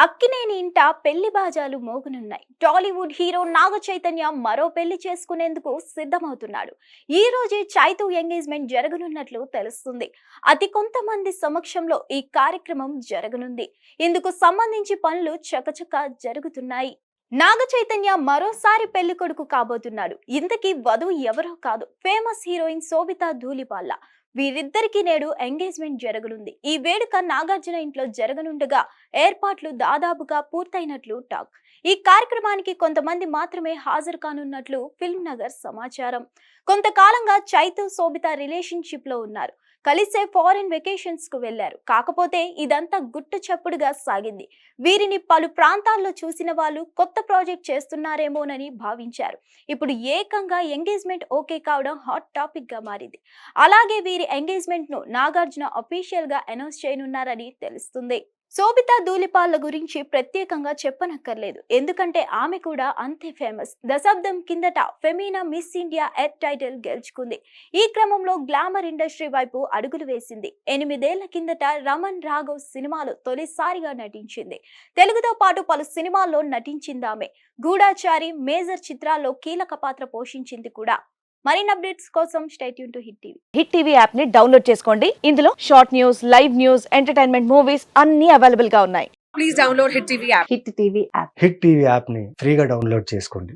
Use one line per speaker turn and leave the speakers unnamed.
అక్కినేని ఇంట పెళ్లి బాజాలు మోగనున్నాయి. టాలీవుడ్ హీరో నాగ చైతన్య మరో పెళ్లి చేసుకునేందుకు సిద్ధమవుతున్నాడు. ఈ రోజే చైతు ఎంగేజ్మెంట్ జరగనున్నట్లు తెలుస్తుంది. అతి కొంతమంది సమక్షంలో ఈ కార్యక్రమం జరగనుంది. ఇందుకు సంబంధించి పనులు చకచక జరుగుతున్నాయి. నాగ చైతన్య మరోసారి పెళ్లి కొడుకు కాబోతున్నాడు. ఇంతకీ వధువు ఎవరో కాదు, ఫేమస్ హీరోయిన్ శోభితా ధూళిపాల. వీరిద్దరికీ నేడు ఎంగేజ్మెంట్ జరగనుంది. ఈ వేడుక నాగార్జున ఇంట్లో జరగనుండగా ఏర్పాట్లు దాదాపుగా పూర్తయినట్లు టాక్. ఈ కార్యక్రమానికి కొంతమంది మాత్రమే హాజరు కానున్నట్లు ఫిల్మ్ నగర్ సమాచారం. కొంతకాలంగా చైతు శోభిత రిలేషన్షిప్ లో ఉన్నారు. కలిసే ఫారెన్ వెకేషన్స్ కు వెళ్లారు. కాకపోతే ఇదంతా గుట్టు చప్పుడుగా సాగింది. వీరిని పలు ప్రాంతాల్లో చూసిన వాళ్ళు కొత్త ప్రాజెక్ట్ చేస్తున్నారేమోనని భావించారు. ఇప్పుడు ఏకంగా ఎంగేజ్మెంట్ ఓకే కావడం హాట్ టాపిక్ గా మారింది. అలాగే వీరి ఎంగేజ్మెంట్ ను నాగార్జున అఫీషియల్ గా అనౌన్స్ చేయనున్నారని తెలుస్తుంది. శోభితా ధూళిపాళ్ల గురించి ప్రత్యేకంగా చెప్పనక్కర్లేదు, ఎందుకంటే ఆమె కూడా అంతే ఫేమస్. దశాబ్దం కిందట Femina miss India earth title గెలుచుకుంది. ఈ క్రమంలో గ్లామర్ ఇండస్ట్రీ వైపు అడుగులు వేసింది. 8 ఏళ్ల కిందట రమణ్ రాఘవ్ సినిమాలో తొలిసారిగా నటించింది. తెలుగుతో పాటు పలు సినిమాల్లో నటించిందామె. గూఢాచారి, మేజర్ చిత్రాల్లో కీలక పాత్ర పోషించింది కూడా. మరిన్ని అప్డేట్స్ కోసం stay tune to hit TV.
Hit TV app ని డౌన్లోడ్ చేసుకోండి. ఇందులో short news, live news, entertainment movies అన్ని అవైలబుల్ గా ఉన్నాయి.
Please download Hit TV app.
Hit TV app.
Hit TV యాప్ని ఫ్రీగా డౌన్లోడ్ చేసుకోండి.